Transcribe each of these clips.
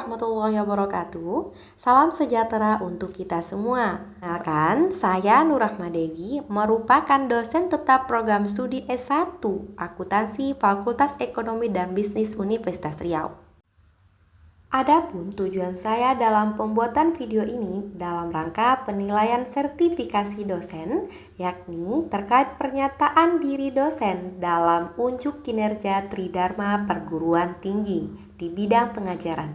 warahmatullahi wabarakatuh. Salam sejahtera untuk kita semua. Kenalkan, saya Nur Rahma Dewi, merupakan dosen tetap program studi S1 Akuntansi Fakultas Ekonomi dan Bisnis Universitas Riau. Adapun tujuan saya dalam pembuatan video ini dalam rangka penilaian sertifikasi dosen, yakni terkait pernyataan diri dosen dalam unjuk kinerja Tridharma Perguruan Tinggi di bidang pengajaran,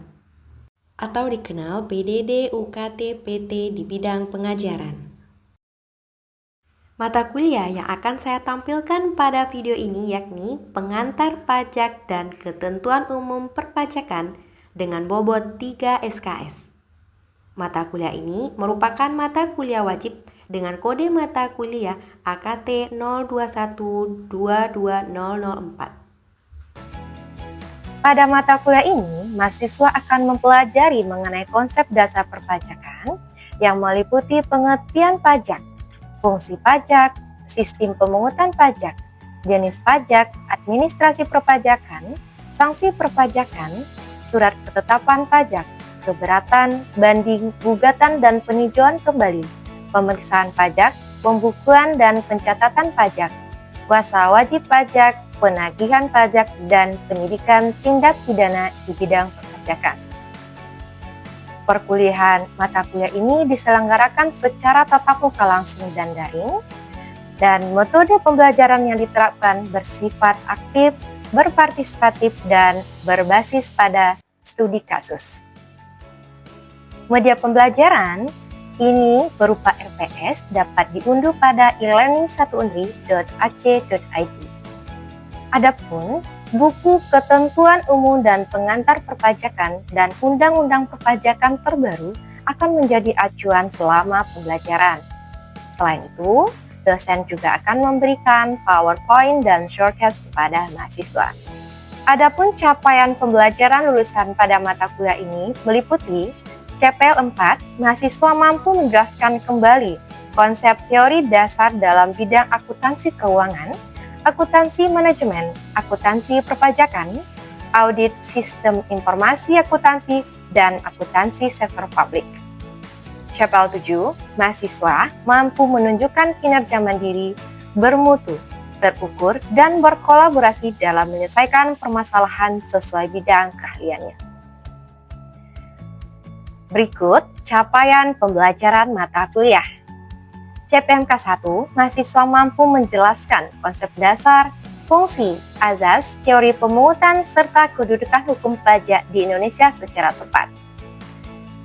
atau dikenal PDD UKT PT di bidang pengajaran. Mata kuliah yang akan saya tampilkan pada video ini yakni Pengantar Pajak dan Ketentuan Umum Perpajakan dengan bobot 3 SKS. Mata kuliah ini merupakan mata kuliah wajib dengan kode mata kuliah AKT 02122004. Pada mata kuliah ini, mahasiswa akan mempelajari mengenai konsep dasar perpajakan yang meliputi pengertian pajak, fungsi pajak, sistem pemungutan pajak, jenis pajak, administrasi perpajakan, sanksi perpajakan, surat ketetapan pajak, keberatan, banding, gugatan dan peninjauan kembali, pemeriksaan pajak, pembukuan dan pencatatan pajak, kuasa wajib pajak, penagihan pajak, dan penyidikan tindak pidana di bidang perpajakan. Perkuliahan mata kuliah ini diselenggarakan secara tatap muka langsung dan daring, dan metode pembelajaran yang diterapkan bersifat aktif, berpartisipatif, dan berbasis pada studi kasus. Media pembelajaran ini berupa RPS dapat diunduh pada e-learning1unri.ac.id. Adapun buku ketentuan umum dan pengantar perpajakan dan undang-undang perpajakan terbaru akan menjadi acuan selama pembelajaran. Selain itu, dosen juga akan memberikan PowerPoint dan shortcut kepada mahasiswa. Adapun capaian pembelajaran lulusan pada mata kuliah ini meliputi CPL 4, mahasiswa mampu menjelaskan kembali konsep teori dasar dalam bidang akuntansi keuangan, akuntansi manajemen, akuntansi perpajakan, audit sistem informasi akuntansi, dan akuntansi sektor publik. CPL 7, mahasiswa mampu menunjukkan kinerja mandiri, bermutu, terukur, dan berkolaborasi dalam menyelesaikan permasalahan sesuai bidang keahliannya. Berikut capaian pembelajaran mata kuliah. CPMK 1, mahasiswa mampu menjelaskan konsep dasar, fungsi, azas, teori pemungutan, serta kedudukan hukum pajak di Indonesia secara tepat.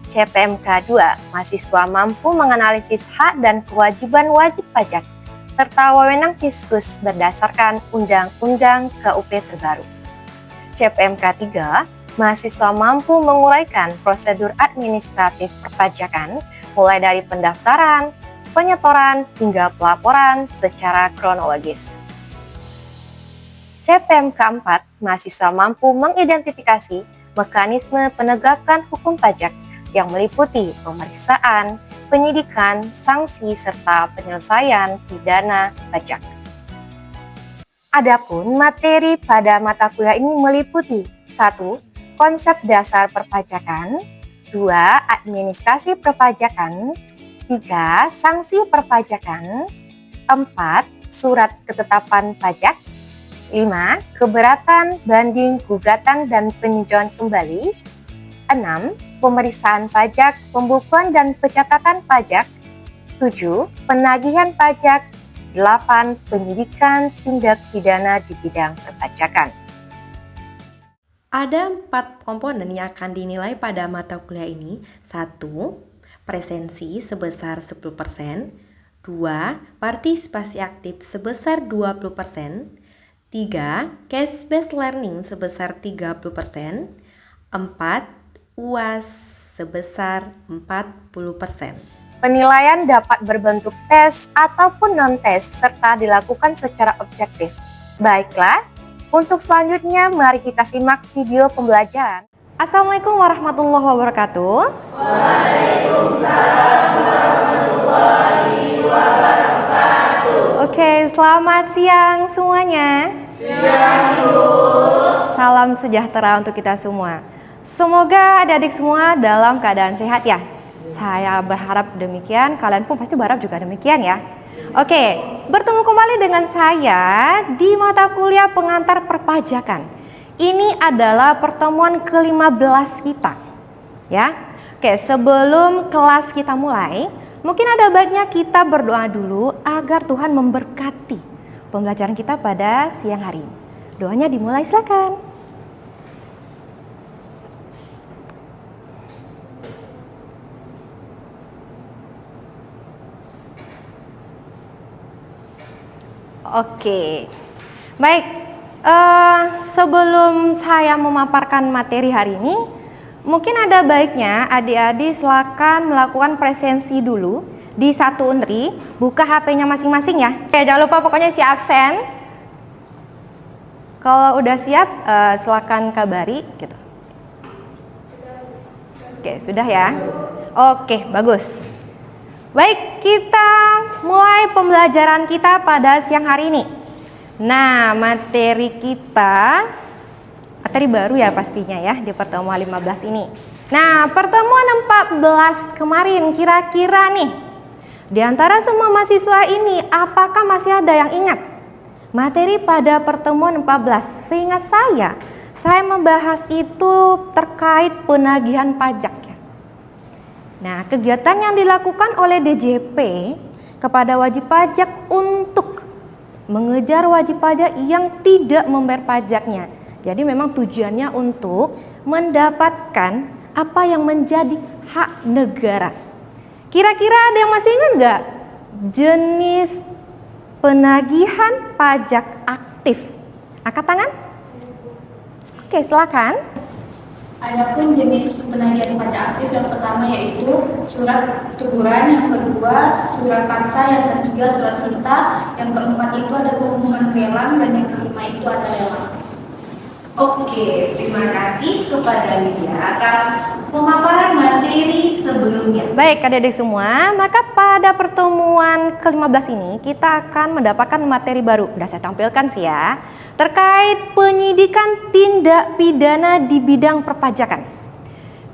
CPMK 2, mahasiswa mampu menganalisis hak dan kewajiban wajib pajak, serta wewenang Fiskus berdasarkan Undang-Undang KUP terbaru. CPMK 3, mahasiswa mampu menguraikan prosedur administratif perpajakan mulai dari pendaftaran, penyetoran, hingga pelaporan secara kronologis. CPMK 4, mahasiswa mampu mengidentifikasi mekanisme penegakan hukum pajak yang meliputi pemeriksaan, penyidikan, sanksi, serta penyelesaian pidana pajak. Adapun materi pada mata kuliah ini meliputi 1. Konsep dasar perpajakan, 2. Administrasi perpajakan, 3. Sanksi perpajakan, 4. Surat ketetapan pajak, 5. Keberatan, banding, gugatan, dan peninjauan kembali, 6. Pemeriksaan pajak, pembukuan dan pencatatan pajak, 7. Penagihan pajak, 8. Penyidikan tindak pidana di bidang perpajakan. Ada 4 komponen yang akan dinilai pada mata kuliah ini. 1. Presensi sebesar 10%, 2. Partisipasi aktif sebesar 20%, 3. Case-based learning sebesar 30%, 4. UAS sebesar 40%. Penilaian dapat berbentuk tes ataupun non-tes serta dilakukan secara objektif. Baiklah, untuk selanjutnya mari kita simak video pembelajaran. Assalamualaikum warahmatullahi wabarakatuh. Waalaikumsalam warahmatullahi wabarakatuh. Oke, selamat siang semuanya. Siang, Bu. Salam sejahtera untuk kita semua. Semoga adik-adik semua dalam keadaan sehat ya. Saya berharap demikian, kalian pun pasti berharap juga demikian ya. Oke, bertemu kembali dengan saya di mata kuliah pengantar perpajakan. Ini adalah pertemuan ke-15 kita. Ya. Oke, sebelum kelas kita mulai, mungkin ada baiknya kita berdoa dulu agar Tuhan memberkati pembelajaran kita pada siang hari ini. Doanya dimulai, silakan. Oke, baik. Sebelum saya memaparkan materi hari ini, mungkin ada baiknya adik-adik silakan melakukan presensi dulu di satu Unri. Buka HP-nya masing-masing ya. Oke, jangan lupa pokoknya isi absen. Kalau udah siap, silakan kabari. Gitu. Oke, sudah ya. Oke, bagus. Baik, kita mulai pembelajaran kita pada siang hari ini. Nah, materi kita, materi baru ya pastinya ya di pertemuan 15 ini. Nah, pertemuan 14 kemarin kira-kira nih, di antara semua mahasiswa ini apakah masih ada yang ingat materi pada pertemuan 14? Seingat saya membahas itu terkait penagihan pajak. Nah, kegiatan yang dilakukan oleh DJP kepada wajib pajak untuk mengejar wajib pajak yang tidak membayar pajaknya. Jadi memang tujuannya untuk mendapatkan apa yang menjadi hak negara. Kira-kira ada yang masih ingat nggak jenis penagihan pajak aktif? Angkat tangan. Oke, silakan. Adapun jenis penagihan pajak aktif yang pertama yaitu surat teguran, yang kedua surat paksa, yang ketiga surat serta, yang keempat itu ada pengumuman lelang, dan yang kelima itu ada lelang. Oke, terima kasih kepada Lydia atas pemaparan materi sebelumnya. Baik adik-adik semua, maka pada pertemuan ke-15 ini kita akan mendapatkan materi baru. Udah saya tampilkan sih ya, terkait penyidikan tindak pidana di bidang perpajakan.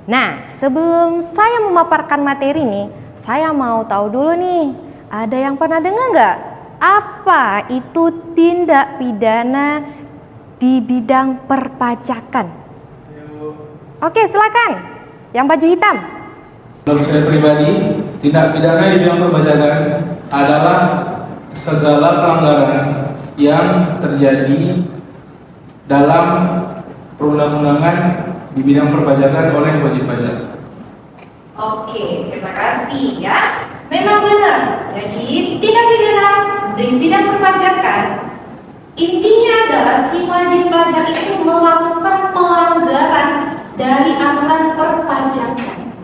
Nah, sebelum saya memaparkan materi ini, saya mau tahu dulu nih, ada yang pernah dengar nggak apa itu tindak pidana di bidang perpajakan? Oke, silakan. Yang baju hitam. Bagi saya pribadi, tindak pidana di bidang perpajakan adalah segala pelanggaran yang terjadi dalam perundang-undangan di bidang perpajakan oleh wajib pajak. Oke, terima kasih ya. Memang benar. Jadi tindak pidana di bidang perpajakan intinya adalah si wajib pajak itu melakukan pelanggaran dari aturan perpajakan.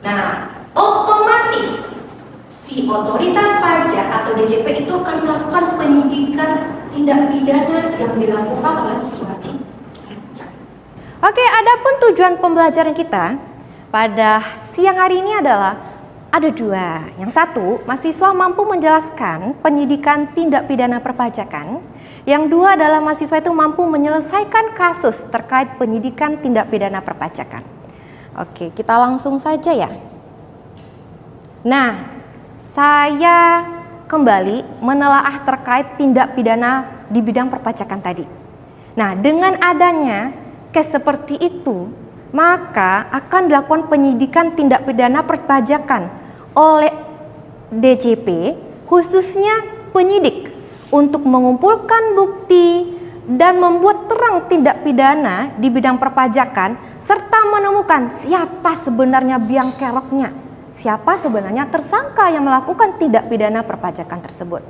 Nah, otomatis si otoritas pajak atau DJP itu akan melakukan penyidikan tindak pidana yang dilakukan oleh si wajib pajak. Oke, adapun tujuan pembelajaran kita pada siang hari ini adalah ada dua. Yang satu, mahasiswa mampu menjelaskan penyidikan tindak pidana perpajakan. Yang dua adalah mahasiswa itu mampu menyelesaikan kasus terkait penyidikan tindak pidana perpajakan. Oke, kita langsung saja ya. Nah, saya kembali menelaah terkait tindak pidana di bidang perpajakan tadi. Nah, dengan adanya case seperti itu, maka akan dilakukan penyidikan tindak pidana perpajakan oleh DJP, khususnya penyidik, untuk mengumpulkan bukti dan membuat terang tindak pidana di bidang perpajakan, serta menemukan siapa sebenarnya biang keroknya, siapa sebenarnya tersangka yang melakukan tindak pidana perpajakan tersebut.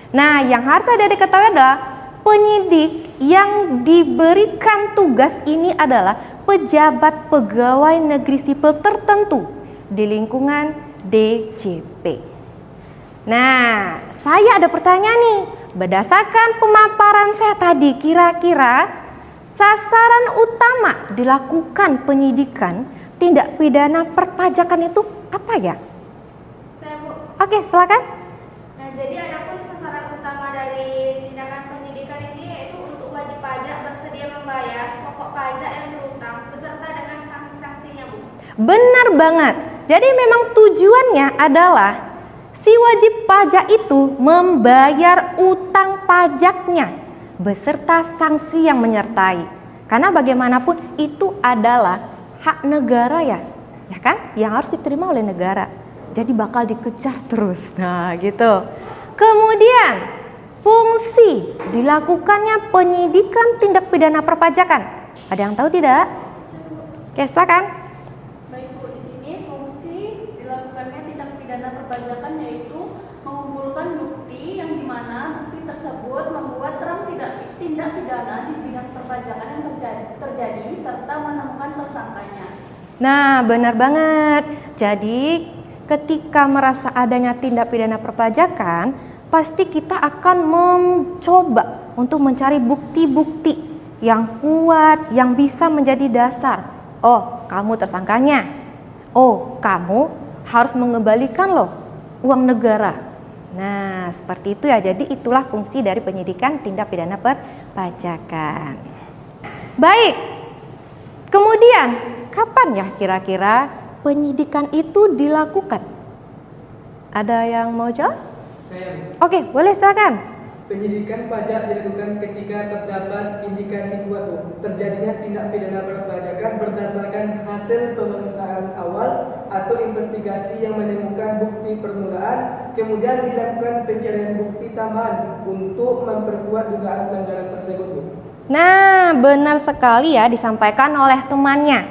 Nah, yang harus adik-adik ketahui adalah penyidik yang diberikan tugas ini adalah pejabat pegawai negeri sipil tertentu di lingkungan DJP. Nah, saya ada pertanyaan nih. Berdasarkan pemaparan saya tadi, kira-kira sasaran utama dilakukan penyidikan tindak pidana perpajakan itu apa ya? Saya, Bu. Oke, silakan. Nah, jadi adapun sasaran utama dari tindakan penyidikan ini yaitu untuk wajib pajak bersedia membayar pokok pajak yang berutang beserta Benar banget. Jadi memang tujuannya adalah si wajib pajak itu membayar utang pajaknya beserta sanksi yang menyertai. Karena bagaimanapun itu adalah hak negara ya kan? Yang harus diterima oleh negara. Jadi bakal dikejar terus. Nah, gitu. Kemudian fungsi dilakukannya penyidikan tindak pidana perpajakan. Ada yang tahu tidak? Oke, silakan. Baik Bu, di sini fungsi dilakukannya tindak pidana perpajakan yaitu mengumpulkan bukti yang dimana bukti tersebut membuat terang tindak pidana di bidang perpajakan yang terjadi serta menemukan tersangkanya. Nah, benar banget. Jadi, ketika merasa adanya tindak pidana perpajakan, pasti kita akan mencoba untuk mencari bukti-bukti yang kuat, yang bisa menjadi dasar. Oh, kamu tersangkanya. Oh, kamu harus mengembalikan loh uang negara. Nah, seperti itu ya. Jadi itulah fungsi dari penyidikan tindak pidana perpajakan. Baik. Kemudian, kapan ya kira-kira penyidikan itu dilakukan? Ada yang mau jawab? Saya. Oke, boleh silakan. Penyidikan pajak dilakukan ketika terdapat indikasi kuat terjadinya tindak pidana perpajakan berdasarkan hasil pemeriksaan awal atau investigasi yang menemukan bukti permulaan, kemudian dilakukan pencarian bukti tambahan untuk memperkuat dugaan pelanggaran tersebut. Nah, benar sekali ya disampaikan oleh temannya.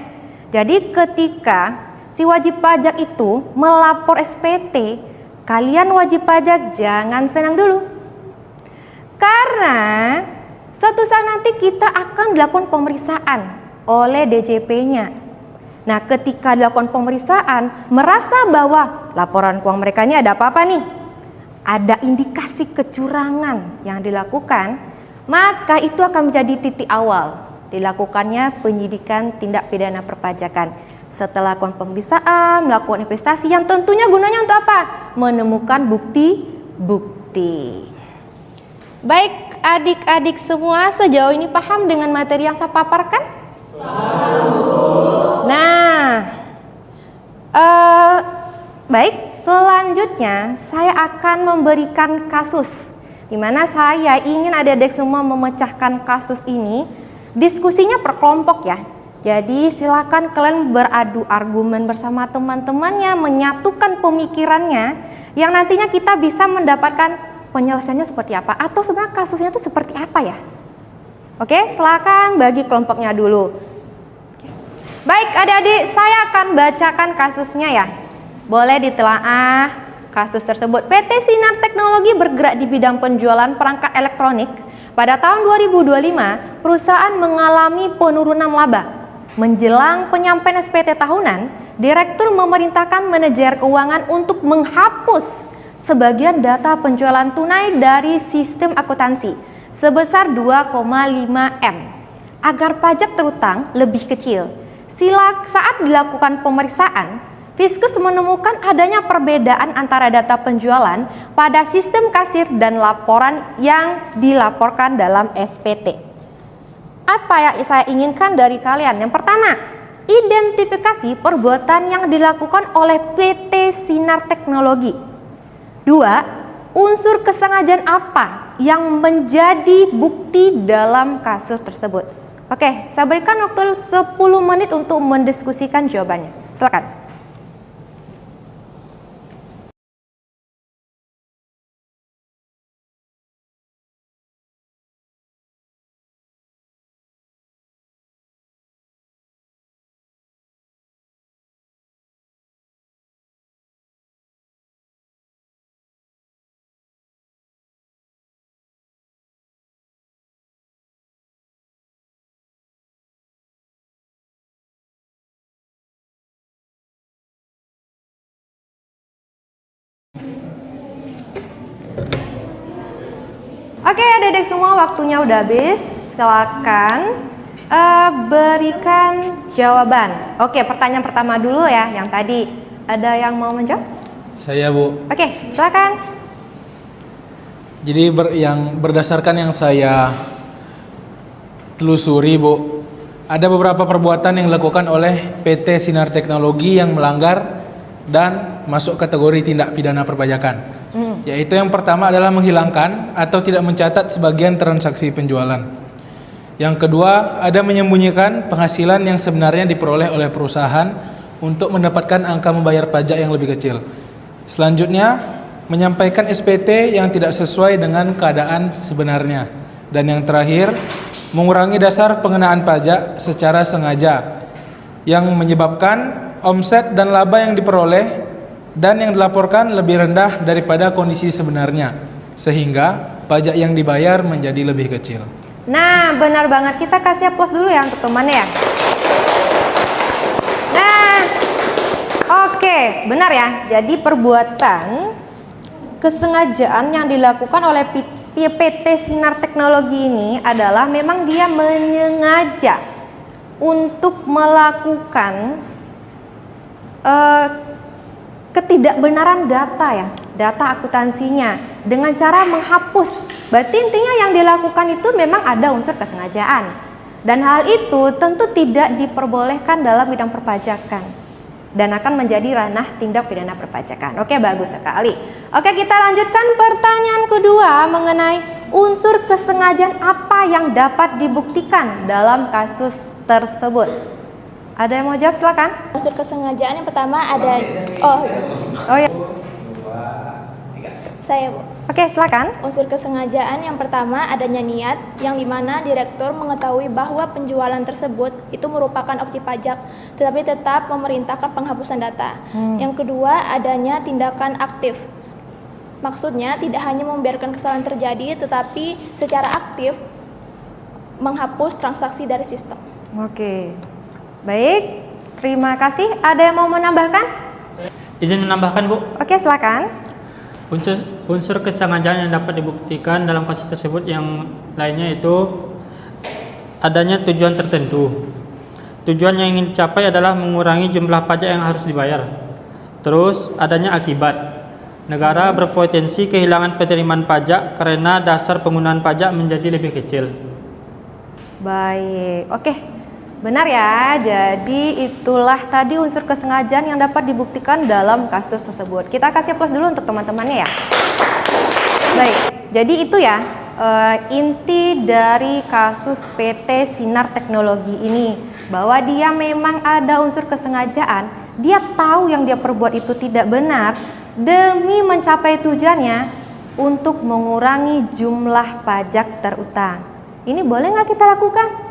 Jadi ketika si wajib pajak itu melapor SPT, kalian wajib pajak jangan senang dulu. Karena suatu saat nanti kita akan dilakukan pemeriksaan oleh DJP-nya. Nah, ketika dilakukan pemeriksaan, merasa bahwa laporan keuangan mereka ini ada apa-apa nih, ada indikasi kecurangan yang dilakukan, maka itu akan menjadi titik awal dilakukannya penyidikan tindak pidana perpajakan. Setelah melakukan pemeriksaan, melakukan investasi yang tentunya gunanya untuk apa? Menemukan bukti-bukti. Baik adik-adik semua, sejauh ini paham dengan materi yang saya paparkan? Nah, baik, selanjutnya saya akan memberikan kasus di mana saya ingin adik-adik semua memecahkan kasus ini. Diskusinya per kelompok ya. Jadi silakan kalian beradu argumen bersama teman-temannya, menyatukan pemikirannya yang nantinya kita bisa mendapatkan penyelesaiannya seperti apa atau sebenarnya kasusnya itu seperti apa ya. Oke, silakan bagi kelompoknya dulu. Baik adik-adik, saya akan bacakan kasusnya ya. Boleh ditelaah kasus tersebut. PT Sinar Teknologi bergerak di bidang penjualan perangkat elektronik. Pada tahun 2025, perusahaan mengalami penurunan laba. Menjelang penyampaian SPT tahunan, Direktur memerintahkan manajer keuangan untuk menghapus sebagian data penjualan tunai dari sistem akuntansi sebesar 2,5 M agar pajak terutang lebih kecil. Saat dilakukan pemeriksaan, Fiskus menemukan adanya perbedaan antara data penjualan pada sistem kasir dan laporan yang dilaporkan dalam SPT. Apa yang saya inginkan dari kalian? Yang pertama, identifikasi perbuatan yang dilakukan oleh PT Sinar Teknologi. 2. Unsur kesengajaan apa yang menjadi bukti dalam kasus tersebut? Oke, saya berikan waktu 10 menit untuk mendiskusikan jawabannya. Silakan. Oke adik-adik semua, waktunya udah habis. Silakan berikan jawaban. Oke, pertanyaan pertama dulu ya, yang tadi. Ada yang mau menjawab? Saya Bu. Oke, silakan. Jadi berdasarkan yang saya telusuri Bu, ada beberapa perbuatan yang dilakukan oleh PT Sinar Teknologi yang melanggar dan masuk kategori tindak pidana perpajakan. Yaitu yang pertama adalah menghilangkan atau tidak mencatat sebagian transaksi penjualan. Yang kedua, ada menyembunyikan penghasilan yang sebenarnya diperoleh oleh perusahaan untuk mendapatkan angka membayar pajak yang lebih kecil. Selanjutnya, menyampaikan SPT yang tidak sesuai dengan keadaan sebenarnya. Dan yang terakhir, mengurangi dasar pengenaan pajak secara sengaja yang menyebabkan omset dan laba yang diperoleh dan yang dilaporkan lebih rendah daripada kondisi sebenarnya, sehingga pajak yang dibayar menjadi lebih kecil. Nah, benar banget. Kita kasih aplaus dulu ya untuk temannya ya. Nah, oke, benar ya. Jadi perbuatan kesengajaan yang dilakukan oleh PT Sinar Teknologi ini adalah memang dia menyengaja untuk melakukan ketidakbenaran data ya, data akuntansinya dengan cara menghapus. Berarti intinya yang dilakukan itu memang ada unsur kesengajaan. Dan hal itu tentu tidak diperbolehkan dalam bidang perpajakan dan akan menjadi ranah tindak pidana perpajakan. Oke, bagus sekali. Oke, kita lanjutkan pertanyaan kedua mengenai unsur kesengajaan apa yang dapat dibuktikan dalam kasus tersebut. Ada yang mau jawab? Silakan. Unsur kesengajaan yang pertama ada Oh ya. saya Bu. Oke, silakan. Unsur kesengajaan yang pertama adanya niat yang dimana direktur mengetahui bahwa penjualan tersebut itu merupakan objek pajak tetapi tetap memerintahkan penghapusan data. Yang kedua adanya tindakan aktif. Maksudnya tidak hanya membiarkan kesalahan terjadi tetapi secara aktif menghapus transaksi dari sistem. Oke. Baik, terima kasih. Ada yang mau menambahkan? Izin menambahkan, Bu. Oke, silakan. Unsur kesengajaan yang dapat dibuktikan dalam kasus tersebut yang lainnya itu adanya tujuan tertentu. Tujuan yang ingin dicapai adalah mengurangi jumlah pajak yang harus dibayar. Terus adanya akibat. Negara berpotensi kehilangan penerimaan pajak karena dasar penggunaan pajak menjadi lebih kecil. Baik, oke. Benar ya, jadi itulah tadi unsur kesengajaan yang dapat dibuktikan dalam kasus tersebut. Kita kasih aplaus dulu untuk teman-temannya ya. Baik, jadi itu ya inti dari kasus PT Sinar Teknologi ini, bahwa dia memang ada unsur kesengajaan, dia tahu yang dia perbuat itu tidak benar demi mencapai tujuannya untuk mengurangi jumlah pajak terutang. Ini boleh nggak kita lakukan?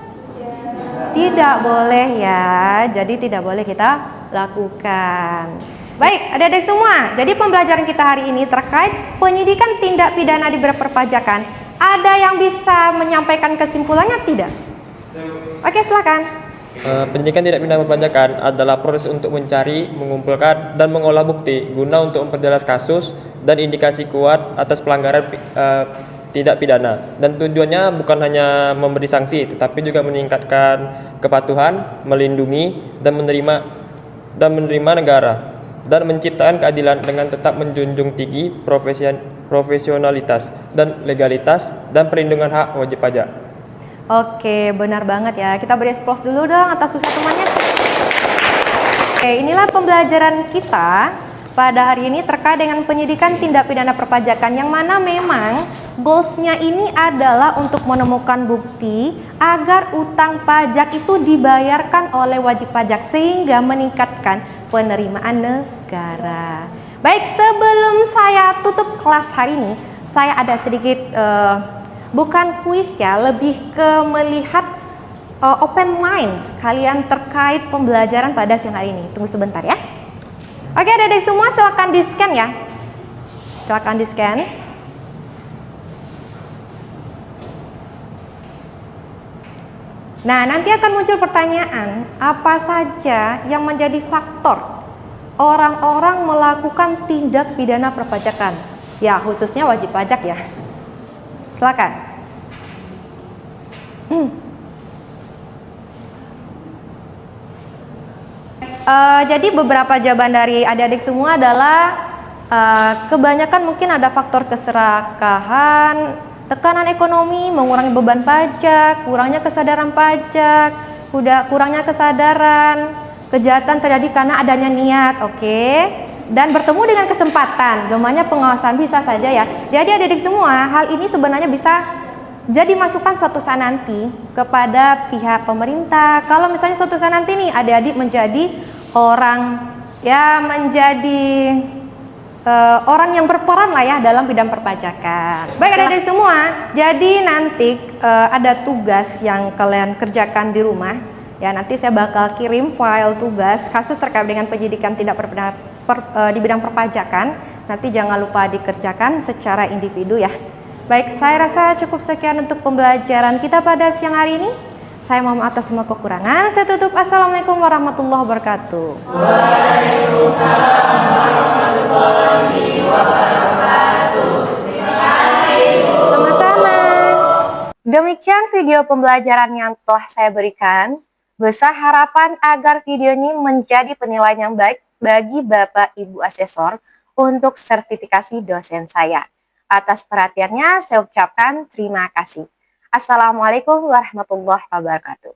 Tidak boleh ya, jadi tidak boleh kita lakukan. Baik, adik-adik semua, jadi pembelajaran kita hari ini terkait penyidikan tindak pidana di bidang perpajakan. Ada yang bisa menyampaikan kesimpulannya tidak? Oke, silakan. Penyidikan tindak pidana perpajakan adalah proses untuk mencari, mengumpulkan, dan mengolah bukti guna untuk memperjelas kasus dan indikasi kuat atas pelanggaran tidak pidana, dan tujuannya bukan hanya memberi sanksi tetapi juga meningkatkan kepatuhan, melindungi dan menerima negara dan menciptakan keadilan dengan tetap menjunjung tinggi profesionalitas dan legalitas dan perlindungan hak wajib pajak. Oke, benar banget ya. Kita beri applause dulu dong atas usaha temannya. Oke, inilah pembelajaran kita pada hari ini terkait dengan penyidikan tindak pidana perpajakan, yang mana memang goalsnya ini adalah untuk menemukan bukti agar utang pajak itu dibayarkan oleh wajib pajak sehingga meningkatkan penerimaan negara. Baik, sebelum saya tutup kelas hari ini, saya ada sedikit bukan kuis ya, lebih ke melihat open minds kalian terkait pembelajaran pada siang hari ini. Tunggu sebentar ya. Oke, adik-adik semua silakan di-scan ya. Silakan di-scan. Nah, nanti akan muncul pertanyaan, apa saja yang menjadi faktor orang-orang melakukan tindak pidana perpajakan? Ya, khususnya wajib pajak ya. Silakan. Jadi beberapa jawaban dari adik-adik semua adalah kebanyakan mungkin ada faktor keserakahan, tekanan ekonomi, mengurangi beban pajak, kurangnya kesadaran pajak, kurangnya kesadaran, kejahatan terjadi karena adanya niat, oke. Dan bertemu dengan kesempatan, namanya pengawasan bisa saja ya. Jadi adik-adik semua, hal ini sebenarnya bisa jadi masukan suatu saat nanti kepada pihak pemerintah. Kalau misalnya suatu saat nanti nih adik-adik menjadi orang ya, menjadi orang yang berperan lah ya dalam bidang perpajakan. Baik adik-adik semua, jadi nanti ada tugas yang kalian kerjakan di rumah. Ya, nanti saya bakal kirim file tugas kasus terkait dengan penyidikan tindak pidana di bidang perpajakan. Nanti jangan lupa dikerjakan secara individu ya. Baik, saya rasa cukup sekian untuk pembelajaran kita pada siang hari ini. Saya mohon maaf atas semua kekurangan. Saya tutup. Assalamualaikum warahmatullahi wabarakatuh. Waalaikumsalam warahmatullahi wabarakatuh. Terima kasih. Sama-sama. Demikian video pembelajaran yang telah saya berikan. Besar harapan agar video ini menjadi penilaian yang baik bagi Bapak Ibu Asesor untuk sertifikasi dosen saya. Atas perhatiannya saya ucapkan terima kasih. Assalamualaikum warahmatullahi wabarakatuh.